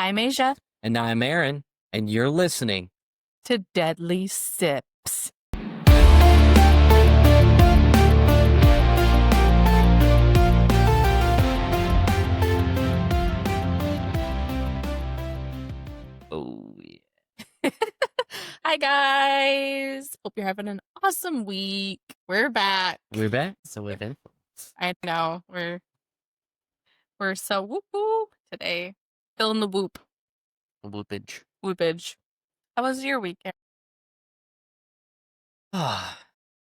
I'm Asia. And I'm Aaron, and you're listening to Deadly Sips. Oh, yeah. Hi, guys. Hope you're having an awesome week. We're back. We're back. So we've been. I know. We're so whoop-whoop today. Feeling the whoop. Whoopage. Whoopage. How was your weekend?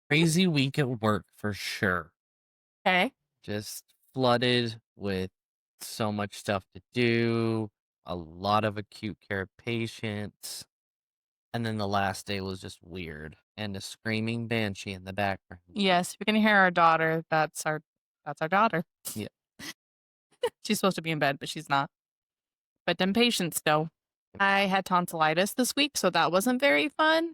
Crazy week at work for sure. Okay. Just flooded with so much stuff to do, a lot of acute care patients. And then the last day was just weird. And a screaming banshee in the background. Yes, we can hear our daughter. That's our daughter. Yeah. She's supposed to be in bed, but she's not. But them patients, though. I had tonsillitis this week, so that wasn't very fun.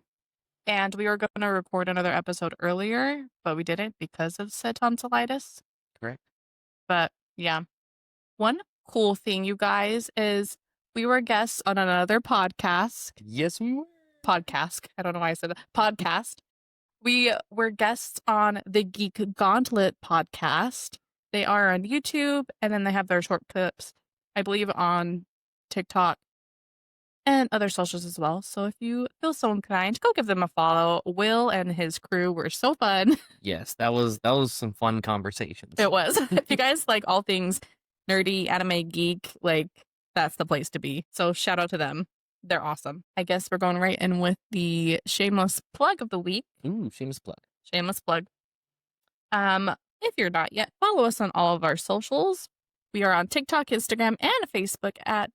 And we were going to record another episode earlier, but we didn't because of said tonsillitis. Correct. But yeah. One cool thing, you guys, is we were guests on another podcast. Yes, we were. Podcast. I don't know why I said that. Podcast. We were guests on the Geek Gauntlet podcast. They are on YouTube, and then they have their short clips, I believe, on TikTok and other socials as well. So if you feel so inclined, go give them a follow. Will and his crew were so fun. Yes, that was some fun conversations. It was. If you guys like all things nerdy, anime, geek, like that's the place to be. So shout out to them. They're awesome. I guess we're going right in with the shameless plug of the week. Ooh, shameless plug. Shameless plug. If you're not yet, follow us on all of our socials. We are on TikTok, Instagram, and Facebook at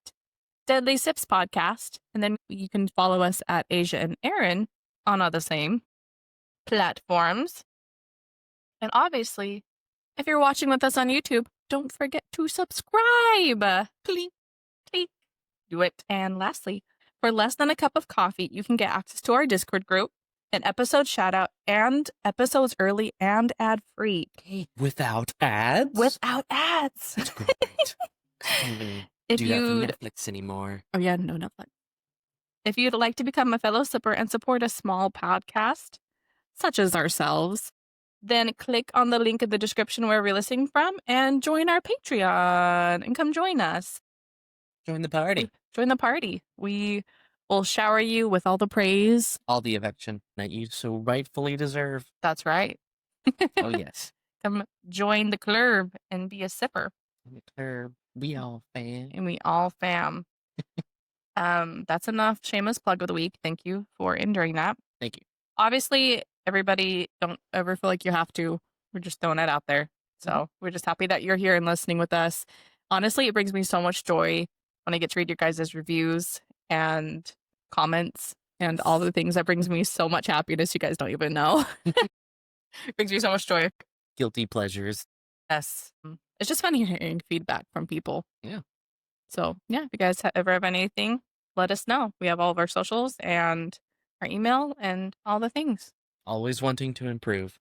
Deadly Sips Podcast. And then you can follow us at Asia and Aaron on all the same platforms. And obviously, if you're watching with us on YouTube, don't forget to subscribe. Please, please do it. And lastly, for less than a cup of coffee, you can get access to our Discord group, an episode shout out, and episodes early and ad free. Without ads? Without ads. That's great. If you do that for Netflix anymore. Oh yeah, no Netflix. If you'd like to become a fellow sipper and support a small podcast, such as ourselves, then click on the link in the description where we're listening from and join our Patreon and come join us. Join the party. Join the party. We will shower you with all the praise. All the affection that you so rightfully deserve. That's right. Oh, yes. Come join the club and be a sipper. The club. We all fam. And we all fam. That's enough shameless plug of the week. Thank you for enduring that. Thank you. Obviously, everybody, don't ever feel like you have to. We're just throwing it out there. So we're just happy that you're here and listening with us. Honestly, it brings me so much joy when I get to read your guys' reviews and comments and all the things. That brings me so much happiness. You guys don't even know. It brings me so much joy. Guilty pleasures. Yes. It's just fun hearing feedback from people. Yeah. So, yeah, if you guys ever have anything, let us know. We have all of our socials and our email and all the things. Always wanting to improve.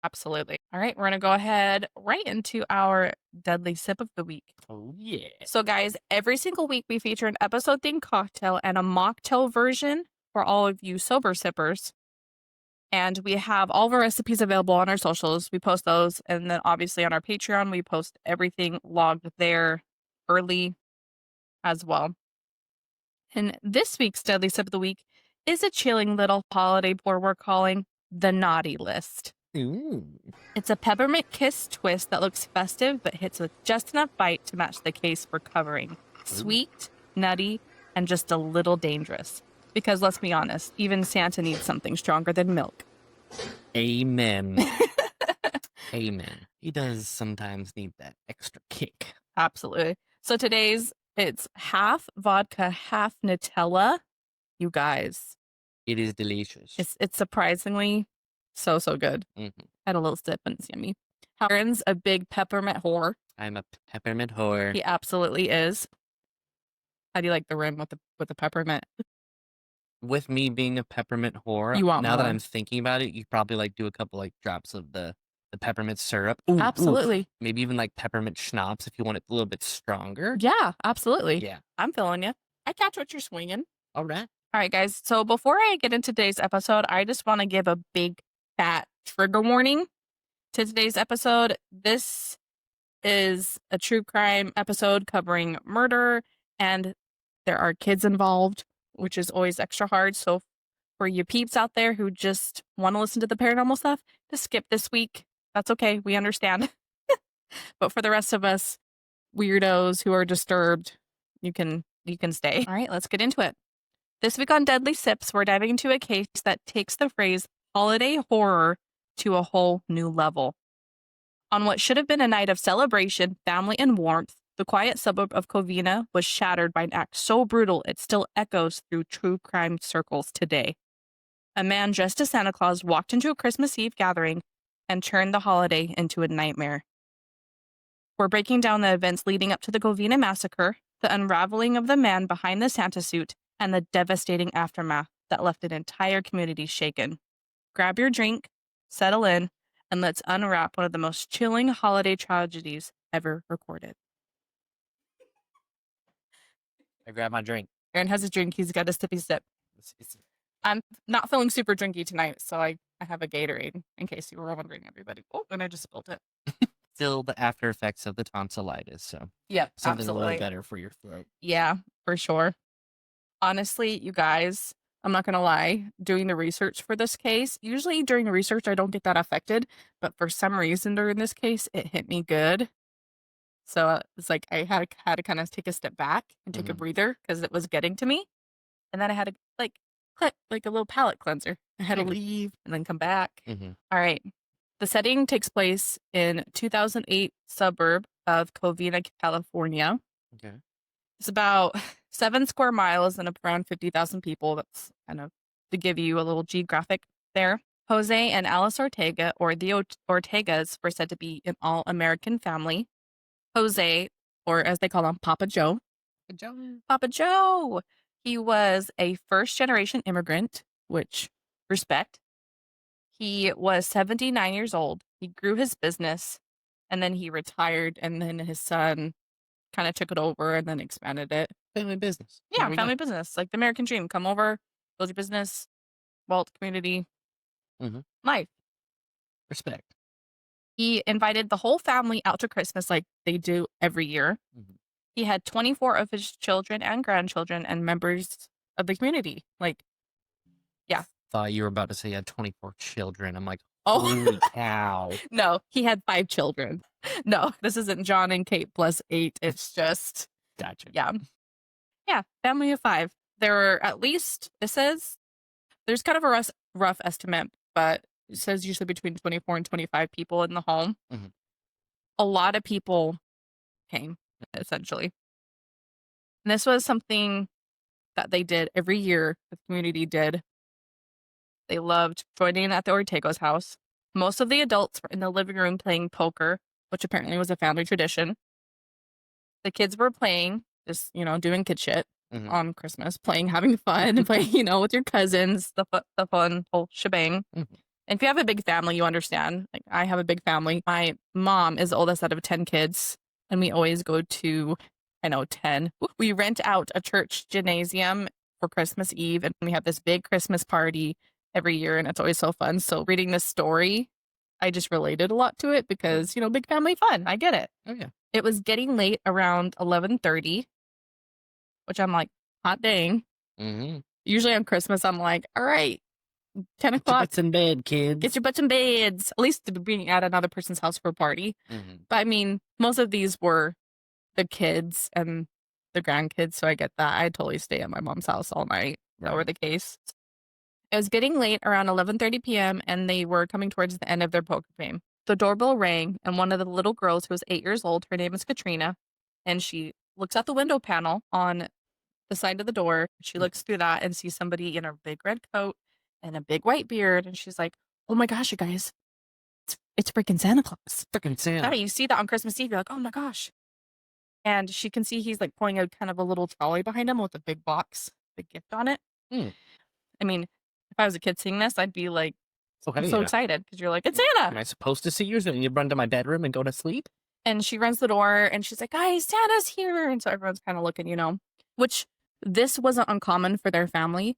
Absolutely. All right, we're going to go ahead right into our Deadly Sip of the week. Oh, yeah. So, guys, every single week we feature an episode-themed cocktail and a mocktail version for all of you sober sippers. And we have all of our recipes available on our socials. We post those. And then, obviously, on our Patreon, we post everything logged there early as well. And this week's Deadly Sip of the Week is a chilling little holiday pour we're calling the Naughty List. Ooh. It's a peppermint kiss twist that looks festive but hits with just enough bite to match the case we're covering. Sweet, nutty, and just a little dangerous. Because let's be honest, even Santa needs something stronger than milk. Amen. Amen. He does sometimes need that extra kick. Absolutely. So it's half vodka, half Nutella. You guys. It is delicious. It's surprisingly so good. Mm-hmm. Had a little sip and it's yummy. Aaron's a big peppermint whore. I'm a peppermint whore. He absolutely is. How do you like the rim with the peppermint? With me being a peppermint whore, You want now that more. I'm thinking about it, you probably like do a couple like drops of the the peppermint syrup. Ooh, Absolutely. maybe even like peppermint schnapps if you want it a little bit stronger. Yeah, absolutely. Yeah. I'm feeling you. I catch what you're swinging. All right. All right, guys. So before I get into today's episode, I just want to give a big fat trigger warning to today's episode. This is a true crime episode covering murder, and there are kids involved, which is always extra hard. So for you peeps out there who just want to listen to the paranormal stuff, just skip this week. That's okay. We understand. But for the rest of us weirdos who are disturbed, you can stay. All right, let's get into it. This week on Deadly Sips, we're diving into a case that takes the phrase holiday horror to a whole new level. On what should have been a night of celebration, family, and warmth, the quiet suburb of Covina was shattered by an act so brutal it still echoes through true crime circles today. A man dressed as Santa Claus walked into a Christmas Eve gathering and turned the holiday into a nightmare. We're breaking down the events leading up to the Covina Massacre, the unraveling of the man behind the Santa suit, and the devastating aftermath that left an entire community shaken. Grab your drink, settle in, and let's unwrap one of the most chilling holiday tragedies ever recorded. I grabbed my drink. Aaron has a drink. He's got a sippy sip. I'm not feeling super drinky tonight, so I have a Gatorade, in case you were wondering, everybody. Oh, and I just spilled it. Still the after effects of the tonsillitis, so Yep, something absolutely. really better for your throat. Yeah, for sure. Honestly, you guys, I'm not going to lie, doing the research for this case, usually during the research, I don't get that affected, but for some reason during this case, it hit me good. So it's like I had to kind of take a step back and take a breather because it was getting to me. And then I had to click like a little palate cleanser. I had to leave and then come back. All right. The setting takes place in 2008 suburb of Covina, California. Okay. It's about 7 square miles and around 50,000 people. That's kind of to give you a little geographic there. Jose and Alice Ortega, or the Ortegas, were said to be an all-American family. Jose, or as they call him, Papa Joe. Papa Joe. He was a first-generation immigrant, which, respect. He was 79 years old. He grew his business, and then he retired, and then his son kind of took it over and then expanded it. Family business. Yeah, family business. Like the American dream. Come over, build your business, wealth, community, life. Respect. He invited the whole family out to Christmas like they do every year. He had 24 of his children and grandchildren and members of the community. Like, yeah. Thought you were about to say he had 24 children. I'm like, oh, holy cow. No, he had 5 children. No, this isn't John and Kate plus 8. It's just, gotcha. Yeah. Yeah, family of 5. There were at least, it says, there's kind of a rough estimate, but it says usually between 24 and 25 people in the home. A lot of people came, essentially. And this was something that they did every year, the community did. They loved joining at the Ortega's house. Most of the adults were in the living room playing poker, which apparently was a family tradition. The kids were playing, just, doing kid shit on Christmas, playing, having fun, and playing, with your cousins, the fun whole shebang. And if you have a big family, you understand. Like, I have a big family. My mom is the oldest out of 10 kids, and we always go to, 10. We rent out a church gymnasium for Christmas Eve, and we have this big Christmas party every year, and it's always so fun. So reading this story, I just related a lot to it because, big family fun. I get it. Oh, yeah. It was getting late around 11:30, which I'm like, hot dang. Usually on Christmas, I'm like, all right, 10 o'clock. Get your butts in bed, kids. Get your butts in beds. At least being at another person's house for a party. But I mean, most of these were the kids and the grandkids, so I get that. I totally stay at my mom's house all night. Right. That were the case. It was getting late around 11:30 p.m. and they were coming towards the end of their poker game. The doorbell rang, and one of the little girls, who was 8 years old, her name is Katrina, and she looks out the window panel on the side of the door. She looks through that and sees somebody in a big red coat and a big white beard, and she's like, oh my gosh, you guys, it's freaking Santa Claus. Freaking Santa. Yeah, you see that on Christmas Eve, you're like, oh my gosh. And she can see he's like pulling a kind of a little trolley behind him with a big box, big gift on it. I mean, if I was a kid seeing this, I'd be like Oh, I'm hey, so excited because you're like, it's Santa. am I supposed to see you? So you run to my bedroom and go to sleep? And she runs the door and she's like, guys, Santa's here. And so everyone's kind of looking, which this wasn't uncommon for their family.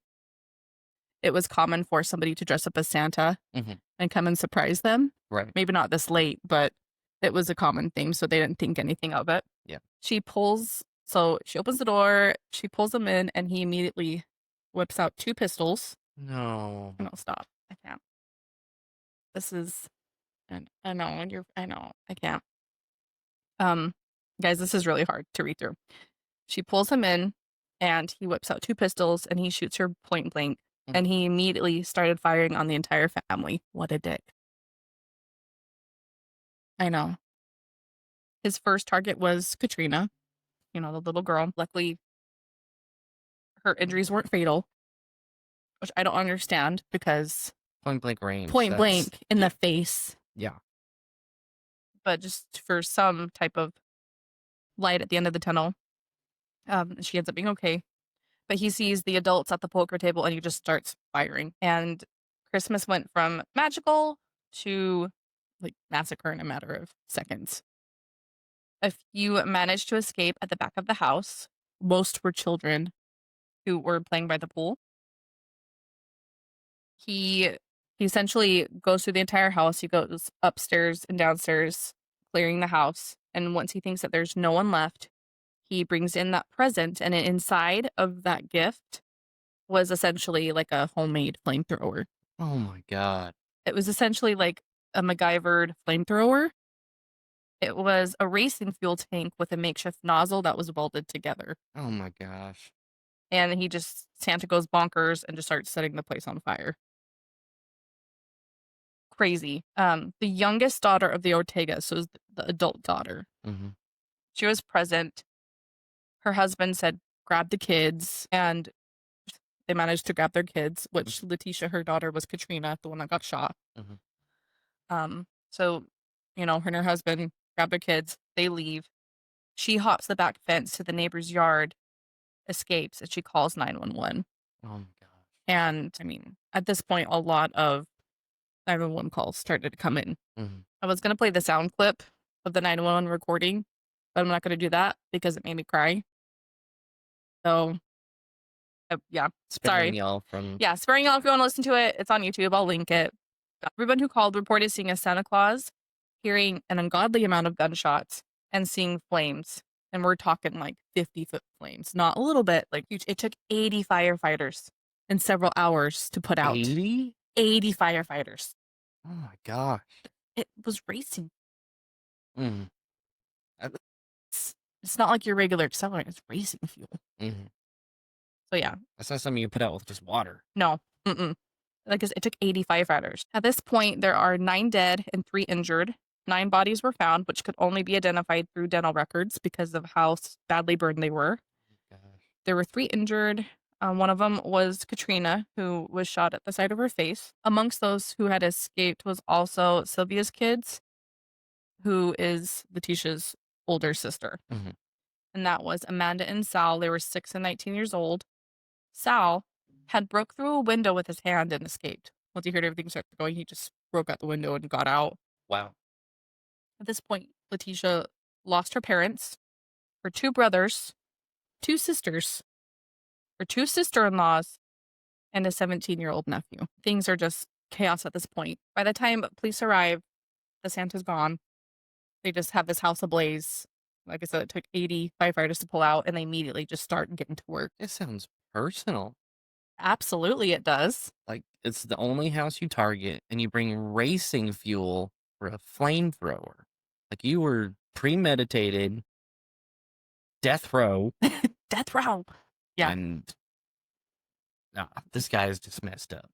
It was common for somebody to dress up as Santa and come and surprise them. Right. Maybe not this late, but it was a common thing. So they didn't think anything of it. Yeah. She opens the door, she pulls him in, and he immediately whips out 2 pistols. No. No, stop. I can't. This is, and I know, I can't. Guys, this is really hard to read through. She pulls him in and he whips out 2 pistols and he shoots her point blank. And he immediately started firing on the entire family. What a dick. I know. His first target was Katrina, the little girl. Luckily, her injuries weren't fatal, which I don't understand because Point blank range. point blank in the face. Yeah. But just for some type of light at the end of the tunnel, she ends up being okay. But he sees the adults at the poker table and he just starts firing. And Christmas went from magical to like massacre in a matter of seconds. A few managed to escape at the back of the house. Most were children who were playing by the pool. He essentially goes through the entire house. He goes upstairs and downstairs, clearing the house. And once he thinks that there's no one left, he brings in that present. And inside of that gift was essentially like a homemade flamethrower. Oh my God. It was essentially like a MacGyvered flamethrower. It was a racing fuel tank with a makeshift nozzle that was welded together. Oh my gosh. And Santa goes bonkers and just starts setting the place on fire. Crazy. The youngest daughter of the Ortegas, so the adult daughter, she was present. Her husband said, grab the kids, and they managed to grab their kids, which Leticia, her daughter, was Katrina, the one that got shot. So, her and her husband grab their kids, they leave. She hops the back fence to the neighbor's yard, escapes, and she calls 911. Oh my gosh. And I mean, at this point, a lot of 911 calls started to come in. I was going to play the sound clip of the 911 recording, but I'm not going to do that because it made me cry. So, yeah. Sparing Sorry. y'all from. Yeah, sparing y'all if you want to listen to it. It's on YouTube. I'll link it. Everyone who called reported seeing a Santa Claus, hearing an ungodly amount of gunshots, and seeing flames. And we're talking like 50-foot flames, not a little bit. Like it took 80 firefighters and several hours to put out. 80? 80 firefighters. Oh my gosh. It was racing. It's not like your regular accelerant. It's racing fuel. So yeah. That's not something you put out with just water. No. Like it took 80 firefighters. At this point, there are 9 dead and 3 injured. 9 bodies were found, which could only be identified through dental records because of how badly burned they were. Gosh. There were 3 injured. One of them was Katrina, who was shot at the side of her face. Amongst those who had escaped was also Sylvia's kids, who is Leticia's older sister. And that was Amanda and Sal. They were 6 and 19 years old. Sal had broke through a window with his hand and escaped. Once he heard everything start going, he just broke out the window and got out. Wow. At this point, Leticia lost her parents, her 2 brothers, 2 sisters, her 2 sister-in-laws, and a 17-year-old nephew. Things are just chaos at this point. By the time police arrive, the Santa's gone. They just have this house ablaze. Like I said, it took 80 firefighters to pull out, and they immediately just start getting to work. This sounds personal. Absolutely, it does. Like, it's the only house you target, and you bring racing fuel for a flamethrower. Like, you were premeditated, death row. Death row. Yeah. And this guy is just messed up.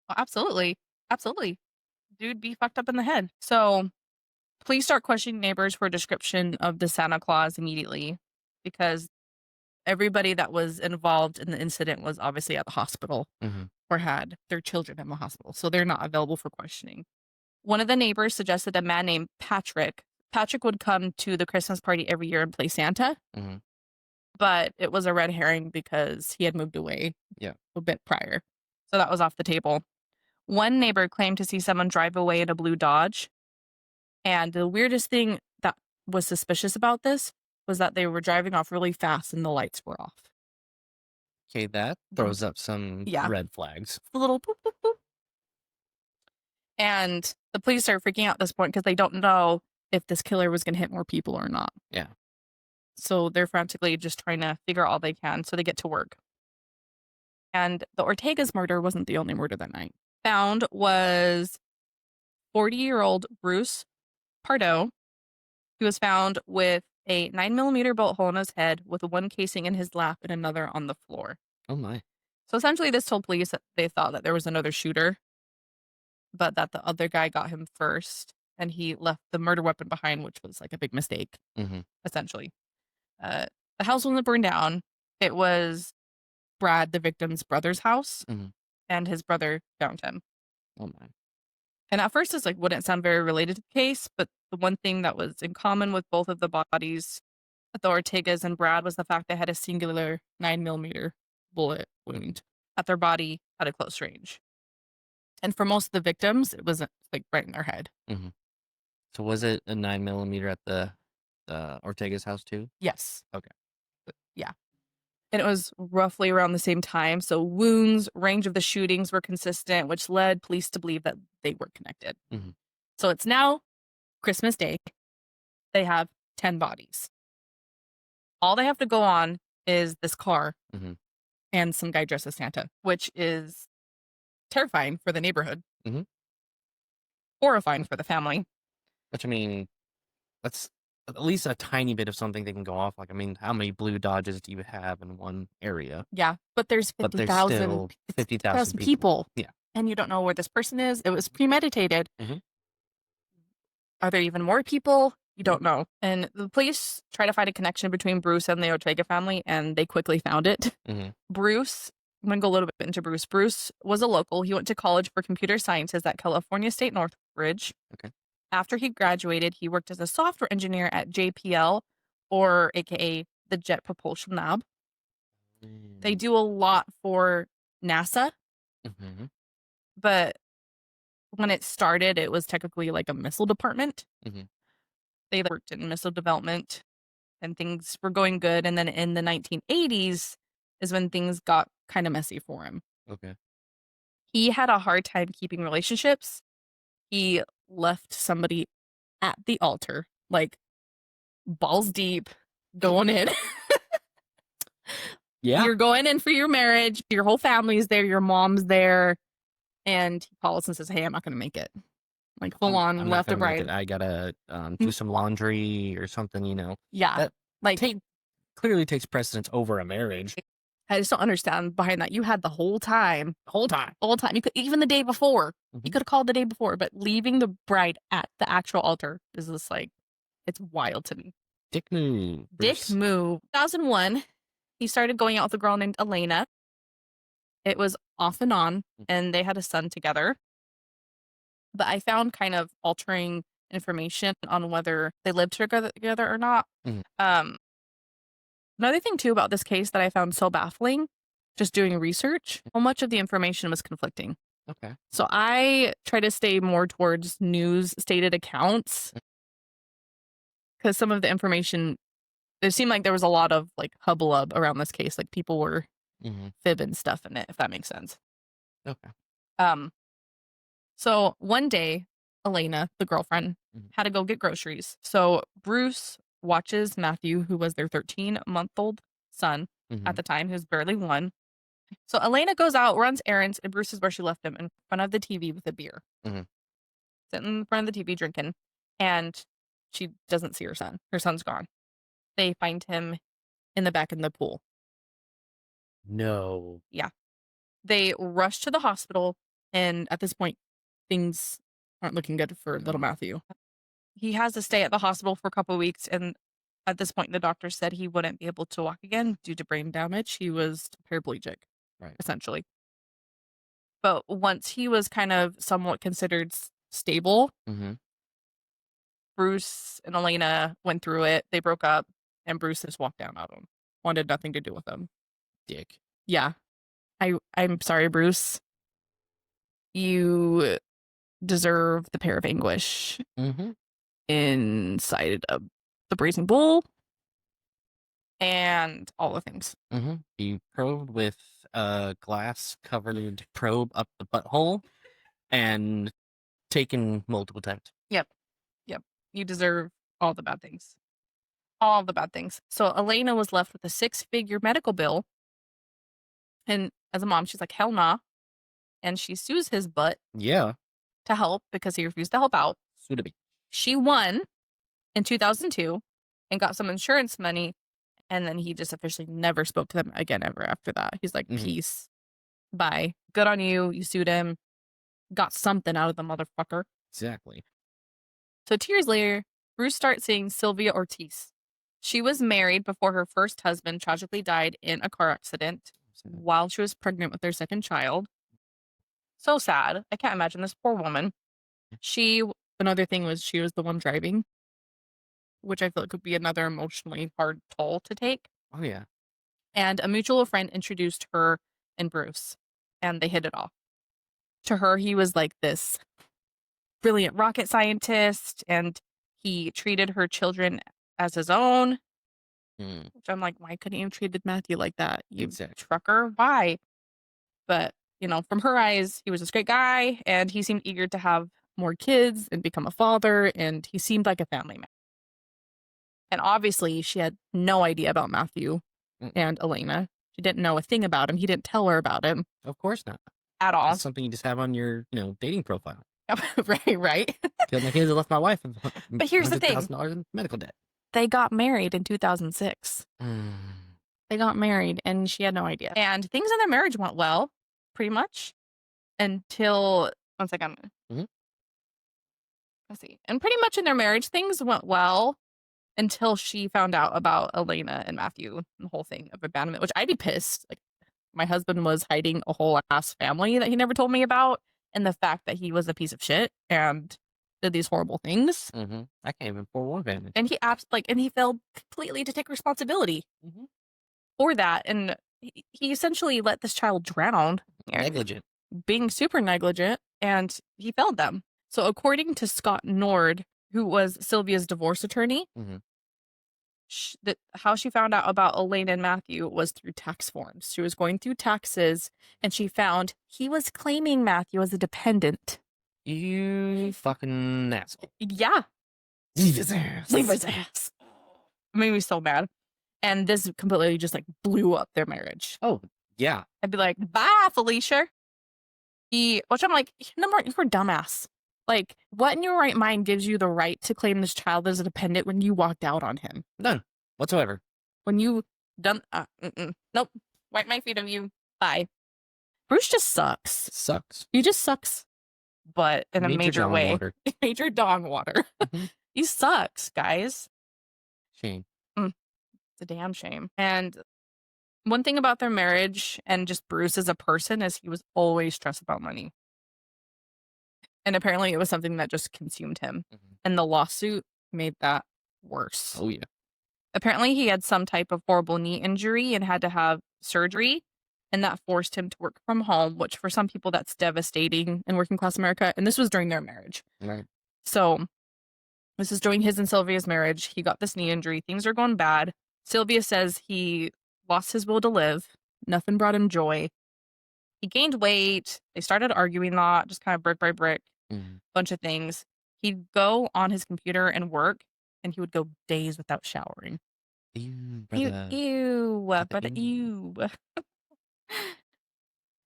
Oh, absolutely. Absolutely. Dude be fucked up in the head. So police start questioning neighbors for a description of the Santa Claus immediately because everybody that was involved in the incident was obviously at the hospital or had their children in the hospital. So they're not available for questioning. One of the neighbors suggested a man named Patrick. Patrick would come to the Christmas party every year and play Santa. But it was a red herring because he had moved away a bit prior. So that was off the table. One neighbor claimed to see someone drive away in a blue Dodge. And the weirdest thing that was suspicious about this was that they were driving off really fast and the lights were off. Okay, that throws up some red flags. A little boop, boop, boop. And the police are freaking out at this point because they don't know if this killer was going to hit more people or not. Yeah. So they're frantically just trying to figure out all they can. So they get to work. And the Ortega's murder wasn't the only murder that night. Found was 40-year-old Bruce Pardo. He was found with a 9mm bullet hole in his head with one casing in his lap and another on the floor. Oh my. So essentially this told police that they thought that there was another shooter, but that the other guy got him first and he left the murder weapon behind, which was like a big mistake, essentially. The house wasn't burned down. It was Brad, the victim's brother's house, and his brother found him. Oh my. And at first, this wouldn't sound very related to the case, but the one thing that was in common with both of the bodies, the Ortegas and Brad, was the fact they had a singular 9mm bullet wound at their body at a close range. And for most of the victims, it was right in their head. So was it a 9mm at the Ortega's house too? Yes. Okay. Yeah. And it was roughly around the same time. So wounds, range of the shootings were consistent, which led police to believe that they were connected. So it's now Christmas Day. They have 10 bodies. All they have to go on is this car and some guy dressed as Santa, which is terrifying for the neighborhood. Horrifying for the family. Which, I mean, that's at least a tiny bit of something they can go off. Like, I mean, how many blue Dodges do you have in one area? Yeah, but there's 50,000 50,000 people. Yeah. And you don't know where this person is. It was premeditated. Are there even more people? You don't know. And the police try to find a connection between Bruce and the Ortega family, and they quickly found it. Bruce, I'm going to go a little bit into Bruce. Bruce was a local. He went to college for computer sciences at California State Northridge. Okay. After he graduated, he worked as a software engineer at JPL, or AKA the Jet Propulsion Lab. They do a lot for NASA, but when it started, it was technically like a missile department. They worked in missile development and things were going good. And then in the 1980s is when things got kind of messy for him. Okay. He had a hard time keeping relationships. He left somebody at the altar, like balls deep, going in. Yeah. You're going in for your marriage. Your whole family's there. Your mom's there. And he calls and says, hey, I'm not going to make it. Like full on I'm left not and gonna make right. it. I gotta do some laundry or something, you know. Yeah. That like clearly takes precedence over a marriage. I just don't understand behind that. You had the whole time. Whole time. You could, even the day before. You could have called the day before, but leaving the bride at the actual altar is just it's wild to me. Dick move. Bruce. Dick move. 2001, he started going out with a girl named Elena. It was off and on, and they had a son together. But I found kind of altering information on whether they lived together or not. Another thing, too, about this case that I found so baffling, just doing research, how much of the information was conflicting. Okay. So I try to stay more towards news stated accounts because some of the information, it seemed like there was a lot of hubbub around this case. Like people were fibbing stuff in it, if that makes sense. Okay. So one day, Elena, the girlfriend, had to go get groceries. So Bruce watches Matthew, who was their 13-month-old son at the time, who's barely 1. So Elena goes out, runs errands, and Bruce is where she left him, in front of the TV with a beer. Sitting in front of the TV drinking, and she doesn't see her son. Her son's gone. They find him in the back in the pool. No. Yeah. They rush to the hospital, and at this point, things aren't looking good for little Matthew. He has to stay at the hospital for a couple of weeks, and at this point, the doctor said he wouldn't be able to walk again due to brain damage. He was paraplegic, essentially. But once he was kind of somewhat considered stable, Bruce and Elena went through it. They broke up, and Bruce just walked down on him. Wanted nothing to do with him. Dick. Yeah. I'm sorry, Bruce. You deserve the pair of anguish inside of the brazen bull and all the things. Be probed with a glass-covered probe up the butthole and taken multiple times. Yep. You deserve all the bad things. All the bad things. So Elena was left with a 6-figure medical bill. And as a mom, she's like, hell nah. And she sues his butt Yeah. to help because he refused to help out. Suit-a-be. She won in 2002 and got some insurance money. And then he just officially never spoke to them again ever after that. He's like, peace. Bye. Good on you. You sued him. Got something out of the motherfucker. Exactly. So 2 years later, Bruce starts seeing Sylvia Ortiz. She was married before her first husband tragically died in a car accident while she was pregnant with their second child. So sad. I can't imagine this poor woman. Another thing was she was the one driving, which I feel like would be another emotionally hard toll to take. Oh, yeah. And a mutual friend introduced her and Bruce, and they hit it off. To her, he was like this brilliant rocket scientist, and he treated her children as his own. Which I'm like, why couldn't you have treated Matthew like that? You trucker? Why? But, from her eyes, he was this great guy, and he seemed eager to have more kids and become a father, and he seemed like a family man. And obviously, she had no idea about Matthew and Elena. She didn't know a thing about him. He didn't tell her about him. Of course not. At all. It's something you just have on your, dating profile. Right. Killed my kids and left my wife. But here's the thing. $100,000 in medical debt. They got married in 2006. They got married, and she had no idea. And things in their marriage went well, pretty much, until... One second. Let's see. And pretty much in their marriage, things went well until she found out about Elena and Matthew and the whole thing of abandonment, which I'd be pissed. Like, my husband was hiding a whole ass family that he never told me about, and the fact that he was a piece of shit and did these horrible things. I can't even forewarn family. And he failed completely to take responsibility for that. And he essentially let this child drown. Negligent. Being super negligent, and he failed them. So according to Scott Nord, who was Sylvia's divorce attorney, how she found out about Elena and Matthew was through tax forms. She was going through taxes, and she found he was claiming Matthew as a dependent. You fucking asshole. Yeah. Leave his ass. Leave his ass. It made me so mad. And this completely just blew up their marriage. Oh, yeah. I'd be like, bye, Felicia. Which I'm like, you're a dumbass. Like, what in your right mind gives you the right to claim this child as a dependent when you walked out on him? None whatsoever. When you done, nope. Wipe my feet on you. Bye. Bruce just sucks. Sucks. He just sucks. But in a major way. Water. Major dong water. He sucks, guys. Shame. It's a damn shame. And one thing about their marriage and just Bruce as a person is he was always stressed about money. And apparently it was something that just consumed him. And the lawsuit made that worse. Oh, yeah. Apparently he had some type of horrible knee injury and had to have surgery. And that forced him to work from home, which for some people that's devastating in working class America. And this was during their marriage. Right. So this is during his and Sylvia's marriage. He got this knee injury. Things are going bad. Sylvia says he lost his will to live. Nothing brought him joy. He gained weight. They started arguing a lot, just kind of brick by brick, bunch of things. He'd go on his computer and work, and he would go days without showering. Ew, brother. Ew.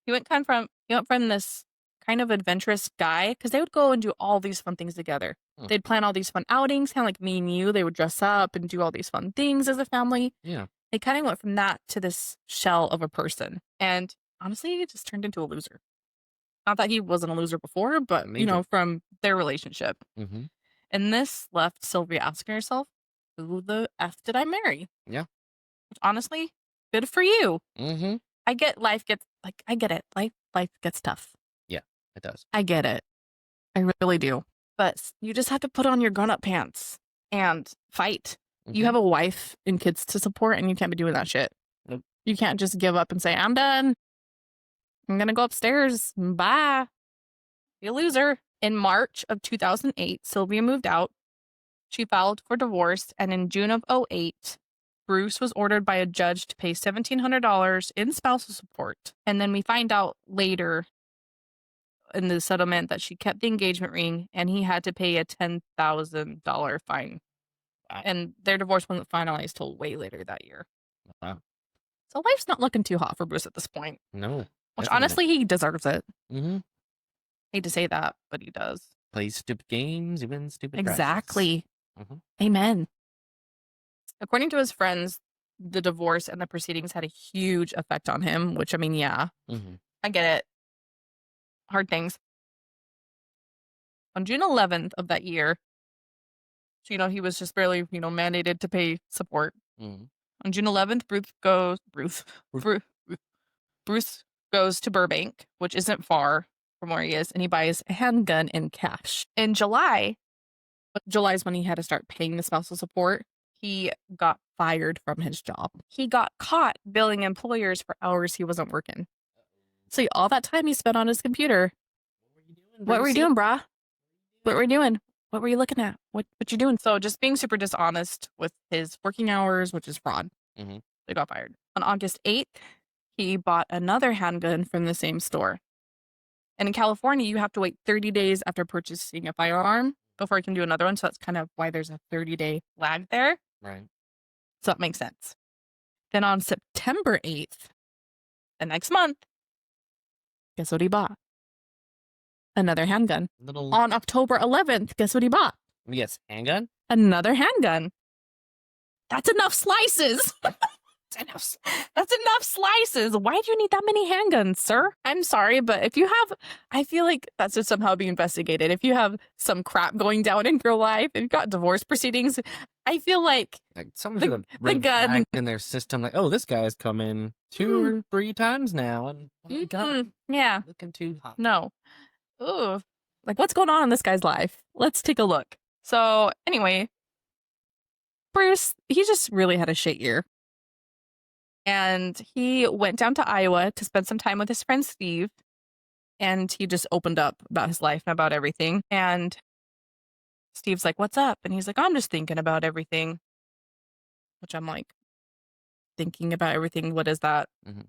He went from this kind of adventurous guy, because they would go and do all these fun things together. They'd plan all these fun outings, kind of like me and you. They would dress up and do all these fun things as a family. Yeah. They kind of went from that to this shell of a person. And honestly, he just turned into a loser. Not that he wasn't a loser before, but, from their relationship. And this left Sylvia asking herself, who the F did I marry? Yeah. Which, honestly, good for you. I get I get it. Life gets tough. Yeah, it does. I get it. I really do. But you just have to put on your grown-up pants and fight. You have a wife and kids to support, and you can't be doing that shit. Nope. You can't just give up and say, I'm done. I'm going to go upstairs. Bye. You loser. In March of 2008, Sylvia moved out. She filed for divorce, and in June of 2008, Bruce was ordered by a judge to pay $1,700 in spousal support. And then we find out later in the settlement that she kept the engagement ring and he had to pay a $10,000 fine. Wow. And their divorce wasn't finalized till way later that year. Wow. So life's not looking too hot for Bruce at this point. No. Which honestly, he deserves it. Mm-hmm. Hate to say that, but he does. Plays stupid games, he wins stupid prizes. Exactly. Mm-hmm. Amen. According to his friends, the divorce and the proceedings had a huge effect on him, which, I mean, yeah. Mm-hmm. I get it. Hard things. On June 11th of that year, so, he was just barely, mandated to pay support. Mm-hmm. On June 11th, Bruce goes to Burbank, which isn't far from where he is, and he buys a handgun in cash. In July is when he had to start paying the spousal support. He got fired from his job. He got caught billing employers for hours he wasn't working. So all that time he spent on his computer. What were you doing, brah? What were you doing? What were you looking at? What you doing? So just being super dishonest with his working hours, which is fraud. Mm-hmm. They got fired. On August 8th, he bought another handgun from the same store. And in California, you have to wait 30 days after purchasing a firearm before you can do another one. So that's kind of why there's a 30-day lag there. Right. So that makes sense. Then on September 8th, the next month, guess what he bought? Another handgun. On October 11th, guess what he bought? Yes, handgun? Another handgun. That's enough slices. That's enough slices. Why do you need that many handguns, sir? I'm sorry, but if you have, I feel like that should somehow be investigated. If you have some crap going down in your life, if you've got divorce proceedings, I feel like someone should have red flagged in their system, like, oh, this guy's come in 2 or 3 times now, and yeah, looking too hot. No. Ooh. Like, what's going on in this guy's life? Let's take a look. So, anyway, Bruce, he just really had a shit year. And he went down to Iowa to spend some time with his friend Steve. And he just opened up about his life and about everything. And Steve's like, what's up? And he's like, I'm just thinking about everything. Which I'm like, thinking about everything? What is that? Mm-hmm.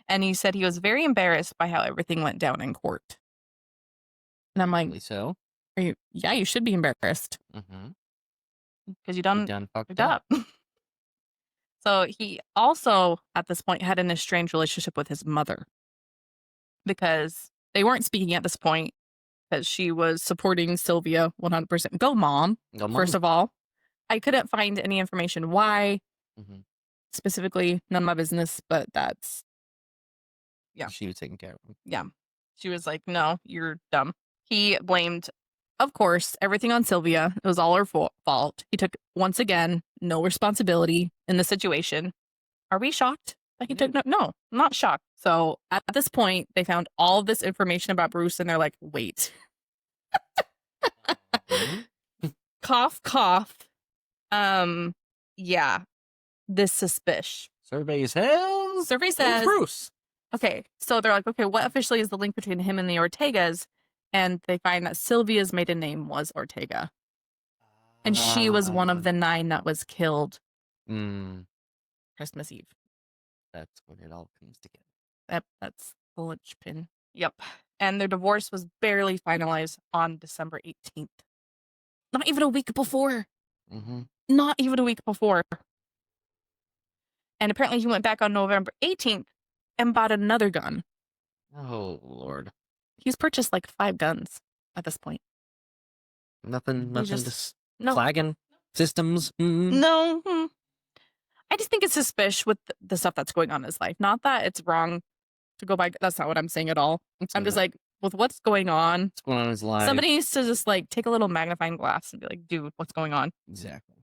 And he said he was very embarrassed by how everything went down in court. And I'm like, so? Yeah, you should be embarrassed. Mm-hmm. Because you done fucked up. So he also, at this point, had an estranged relationship with his mother. Because they weren't speaking at this point. Because she was supporting Sylvia 100%. Go, mom. Go, mom. First of all. I couldn't find any information why. Mm-hmm. Specifically, none of my business. But that's... Yeah. She was taking care of him. Yeah. She was like, no, you're dumb. He blamed, of course, everything on Sylvia. It was all her fault. He took, once again, no responsibility in the situation. Are we shocked that he took no? No, I'm not shocked. So at this point, they found all of this information about Bruce and they're like, wait. Cough, cough. Yeah, this suspicious. Survey says Bruce. Okay, so they're like, okay, what officially is the link between him and the Ortegas? And they find that Sylvia's maiden name was Ortega. And she was one of the 9 that was killed Christmas Eve. That's when it all comes together. Yep, that's the linchpin. Yep. And their divorce was barely finalized on December 18th. Not even a week before. Mm-hmm. Not even a week before. And apparently he went back on November 18th and bought another gun. Oh, Lord. He's purchased like 5 guns at this point. Nothing no. flagging systems? No. I just think it's suspicious with the stuff that's going on in his life. Not that it's wrong to go by. That's not what I'm saying at all. I'm just like, with what's going on. What's going on in his life? Somebody needs to just like take a little magnifying glass and be like, dude, what's going on? Exactly.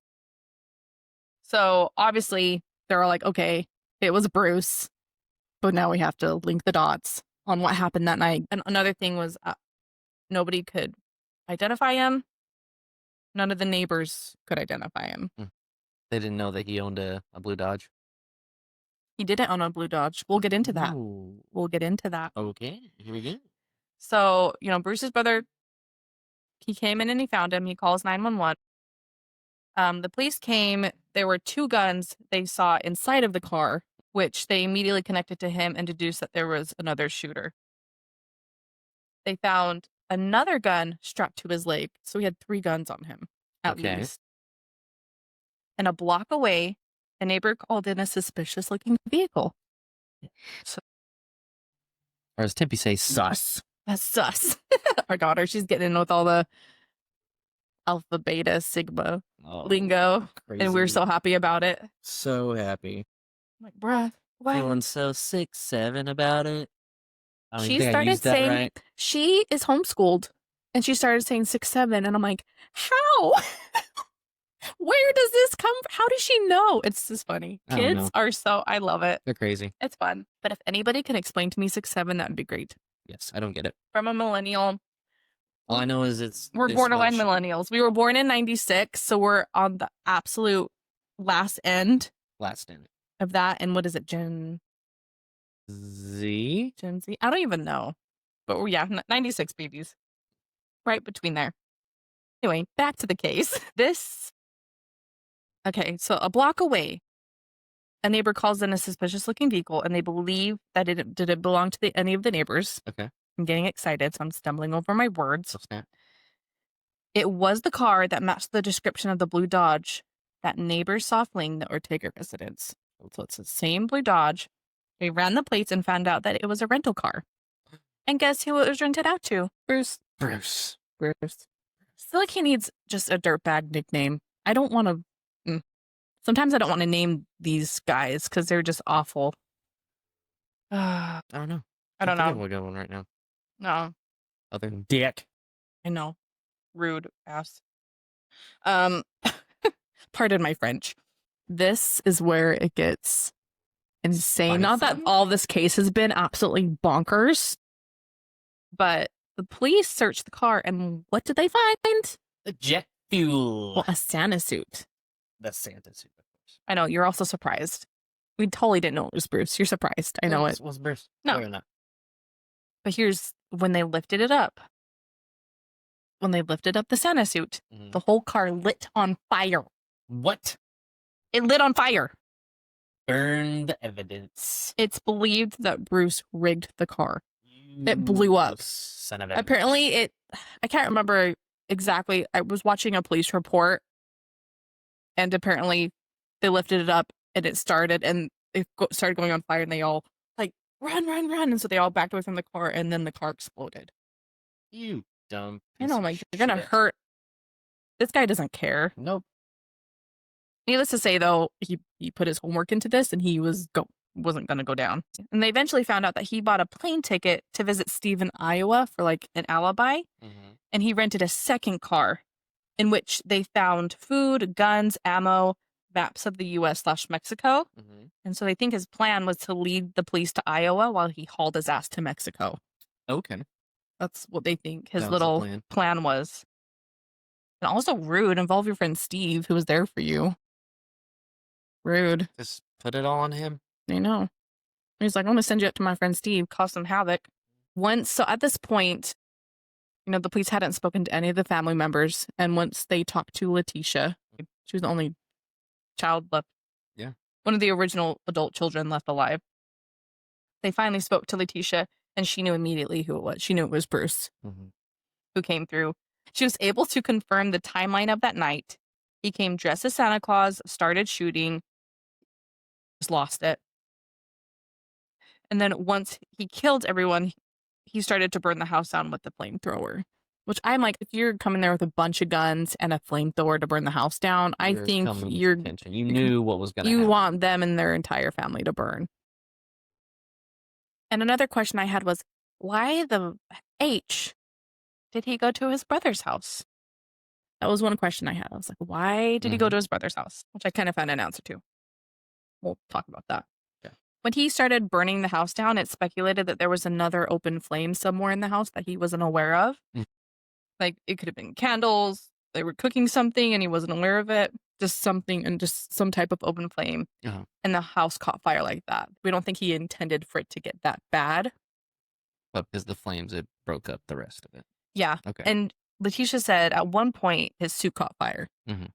So obviously they're like, okay, it was Bruce. But now we have to link the dots on what happened that night. And another thing was nobody could identify him. None of the neighbors could identify him. They didn't know that he owned a blue Dodge. He didn't own a blue Dodge. We'll get into that. Ooh. We'll get into that. Okay, here we go. So, Bruce's brother, he came in and he found him. He calls 911. The police came. There were 2 guns they saw inside of the car, which they immediately connected to him and deduced that there was another shooter. They found another gun strapped to his leg. So he had 3 guns on him, at least. And a block away, a neighbor called in a suspicious-looking vehicle. So, or as Tippy say, sus. That's sus. Our daughter, she's getting in with all the alpha, beta, sigma lingo. Crazy. And we're so happy about it. So happy. I'm like, bruh, what? Feeling so 6'7" about it. I don't She think started I used that saying right. she is homeschooled, and she started saying 6'7", and I'm like, how? Where does this come from? How does she know? It's just funny. Kids are so, I love it. They're crazy. It's fun. But if anybody can explain to me 6'7", that would be great. Yes, I don't get it. From a millennial. All I know is we're borderline millennials. We were born in 96, so we're on the absolute last end. Of that. And what is it, Gen Z? Gen Z? I don't even know. But yeah, 96 babies. Right between there. Anyway, back to the case. Okay, so a block away, a neighbor calls in a suspicious-looking vehicle, and they believe that it didn't belong to any of the neighbors. Okay. I'm getting excited, so I'm stumbling over my words. So snap. It was the car that matched the description of the blue Dodge that neighbors saw fleeing the Ortega residence. So it's the same blue Dodge. They ran the plates and found out that it was a rental car. And guess who it was rented out to? Bruce. I feel like he needs just a dirtbag nickname. I don't want to... Sometimes I don't want to name these guys because they're just awful. I don't know. I don't know. We're going right now. No. Other than Dick. I know. Rude ass. Pardon my French. This is where it gets insane. Not that all this case has been absolutely bonkers, but the police searched the car, and what did they find? The jet fuel. Well, a Santa suit. The Santa suit, of course. I know, you're also surprised. We totally didn't know it was Bruce. You're surprised. I know it. Was Bruce? No. Or not? But here's when they lifted it up. When they lifted up the Santa suit, the whole car lit on fire. What? It lit on fire. Burned evidence. It's believed that Bruce rigged the car. It blew up. Son of a... Apparently, I can't remember exactly. I was watching a police report, and apparently they lifted it up, and it started, and it started going on fire, and they all, like, run. And so they all backed away from the car, and then the car exploded. You dumb piece You know, of like, you're going to hurt. This guy doesn't care. Nope. Needless to say, though, he put his homework into this, and he wasn't going to go down. And they eventually found out that he bought a plane ticket to visit Steve in Iowa for, like, an alibi. And he rented a second car in which they found food, guns, ammo, maps of the U.S./Mexico. And so they think his plan was to lead the police to Iowa while he hauled his ass to Mexico. Okay. That's what they think his little plan was. And also rude. Involve your friend Steve, who was there for you. Rude. Just put it all on him. I know. He's like, I'm going to send you up to my friend Steve, cause some havoc. So at this point, the police hadn't spoken to any of the family members. And once they talked to Leticia, she was the only child left. Yeah. One of the original adult children left alive. They finally spoke to Leticia, and she knew immediately who it was. She knew it was Bruce who came through. She was able to confirm the timeline of that night. He came dressed as Santa Claus, started shooting, just lost it. And then once he killed everyone, he started to burn the house down with the flamethrower. Which I'm like, if you're coming there with a bunch of guns and a flamethrower to burn the house down, I think you knew what was going to happen. You want them and their entire family to burn. And another question I had was, why the H did he go to his brother's house? That was one question I had. I was like, why did he go to his brother's house? Which I kind of found an answer to. We'll talk about that. Okay. When he started burning the house down, it speculated that there was another open flame somewhere in the house that he wasn't aware of. Like, it could have been candles. They were cooking something and he wasn't aware of it. Just something, and just some type of open flame. And the house caught fire like that. We don't think he intended for it to get that bad. But because the flames, it broke up the rest of it. Yeah. Okay. And Leticia said at one point his suit caught fire. Mhm.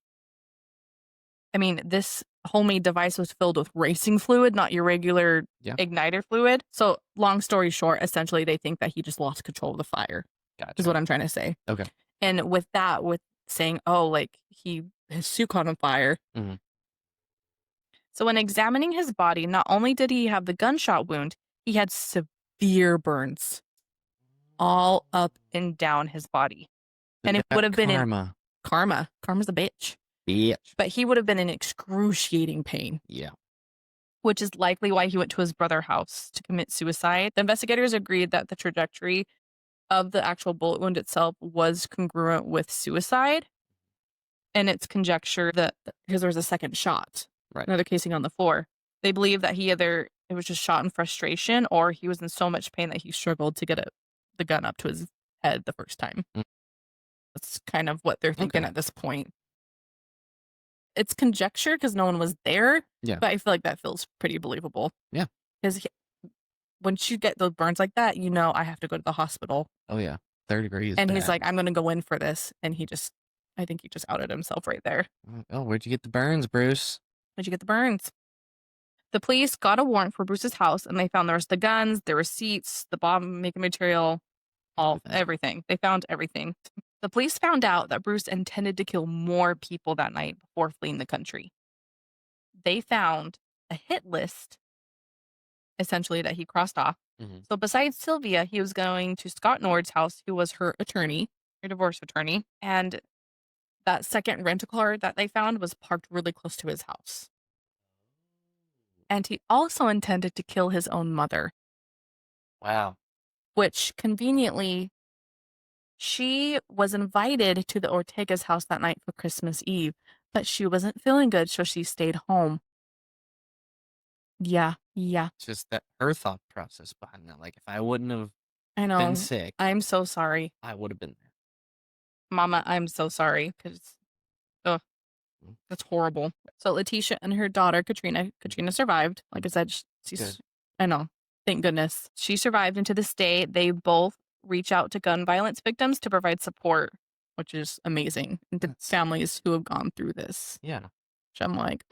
I mean, this homemade device was filled with racing fluid, not your regular Yeah. igniter fluid. So, long story short, essentially, they think that he just lost control of the fire, Gotcha. is what I'm trying to say. Okay. And with that, with saying, oh, like his suit caught on fire. Mhm. So, when examining his body, not only did he have the gunshot wound, he had severe burns all up and down his body. And it would have been in karma. Karma's a bitch. Bitch. But he would have been in excruciating pain. Yeah. Which is likely why he went to his brother's house to commit suicide. The investigators agreed that the trajectory of the actual bullet wound itself was congruent with suicide. And it's conjecture that because there was a second shot, Right. another casing on the floor, they believe that it was just shot in frustration, or he was in so much pain that he struggled to get the gun up to his head the first time. Mm. That's kind of what they're thinking Okay. at this point. It's conjecture because no one was there. Yeah. But I feel like that feels pretty believable. Yeah. Because once you get those burns like that, I have to go to the hospital. Oh, yeah. 3rd degree is And bad. he's like, I'm going to go in for this. And I think he just outed himself right there. Oh, where'd you get the burns, Bruce? Where'd you get the burns? The police got a warrant for Bruce's house, and they found the rest of the guns, the receipts, the bomb making material, everything. They found everything. The police found out that Bruce intended to kill more people that night before fleeing the country. They found a hit list, essentially, that he crossed off. Mm-hmm. So besides Sylvia, he was going to Scott Nord's house, who was her attorney, her divorce attorney. And that second rental car that they found was parked really close to his house. And he also intended to kill his own mother. Wow. Which, conveniently, she was invited to the Ortega's house that night for Christmas Eve, but she wasn't feeling good, so she stayed home. Yeah. It's just that her thought process behind that. Like, if I wouldn't have been sick, I'm so sorry. I would have been there. Mama, I'm so sorry, because that's horrible. So Leticia and her daughter, Katrina survived. Like I said, I know. Thank goodness. She survived, and to this day, they both reach out to gun violence victims to provide support, which is amazing. And to families who have gone through this. Yeah. Which I'm like,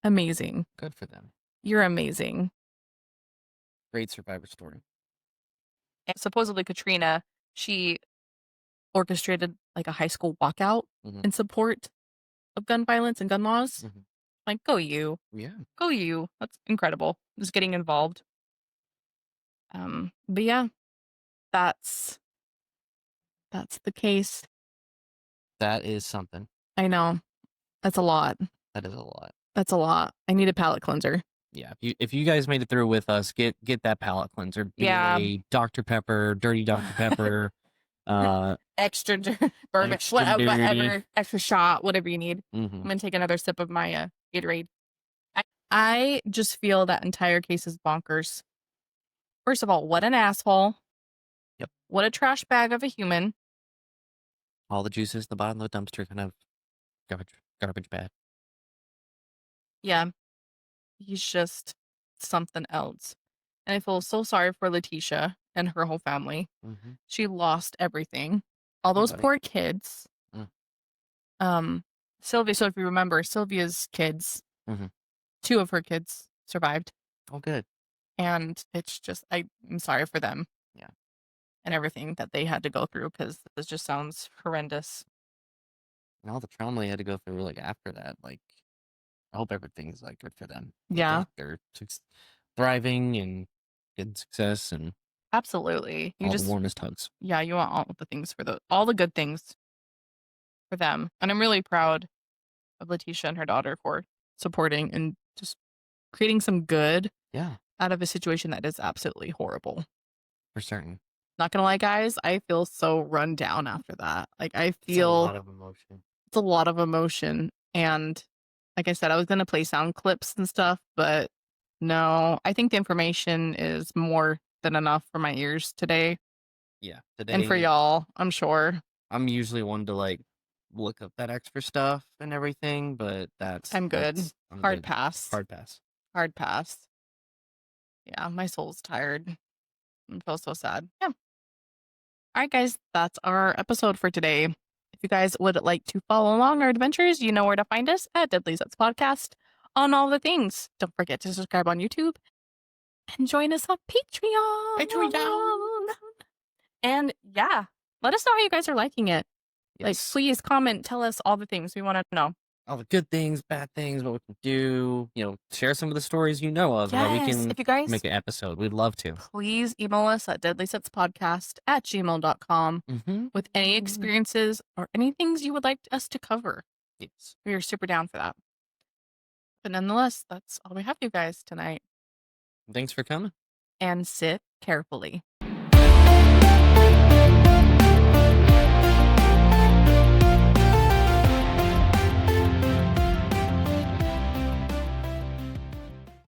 amazing. Good for them. You're amazing. Great survivor story. And supposedly Katrina, she orchestrated like a high school walkout in support of gun violence and gun laws. Mm-hmm. Like, go you. Yeah. Go you. That's incredible. Just getting involved. But yeah, that's the case. That is something. I know. That's a lot. That is a lot. That's a lot. I need a palate cleanser. Yeah. If you guys made it through with us, get that palate cleanser. Be a Dr. Pepper, dirty Dr. Pepper, extra bourbon, whatever, extra shot, whatever you need. Mm-hmm. I'm gonna take another sip of my Gatorade. I just feel that entire case is bonkers. First of all, what an asshole. Yep. What a trash bag of a human. All the juices at the bottom of the dumpster, kind of garbage bad. Yeah. He's just something else. And I feel so sorry for Leticia and her whole family. Mm-hmm. She lost everything. All those poor kids. Sylvia, so if you remember, Sylvia's kids, 2 of her kids survived. Oh, good. And it's just, I'm sorry for them. Yeah. And everything that they had to go through, because this just sounds horrendous. And all the trauma they had to go through, like, after that, like, I hope everything's, like, good for them. Yeah. Like, they're thriving and getting success and absolutely. all the warmest hugs. Yeah, you want all the things all the good things for them. And I'm really proud of Leticia and her daughter for supporting and just creating some good out of a situation that is absolutely horrible. For certain. Not gonna lie, guys, I feel so run down after that. Like, I feel it's a lot of emotion. It's a lot of emotion. And like I said, I was gonna play sound clips and stuff, but no, I think the information is more than enough for my ears today. Yeah, today. And for y'all, I'm sure. I'm usually one to, like, look up that extra stuff and everything, but I'm good. Hard good. pass. Hard pass. Hard pass. Yeah, my soul's tired. I feel so sad. Yeah. All right, guys, that's our episode for today. If you guys would like to follow along our adventures, you know where to find us at Deadly Sets Podcast on all the things. Don't forget to subscribe on YouTube and join us on Patreon. Patreon. And yeah, let us know how you guys are liking it. Like, Yes. please comment, tell us all the things we want to know. All the good things, bad things, what we can do. Share some of the stories you know of that we Yes, can if you guys make an episode. We'd love to. please email us at deadlysetspodcast@gmail.com with any experiences or any things you would like us to cover. Yes. We are super down for that. But nonetheless, that's all we have for you guys tonight. Thanks for coming. And sit carefully.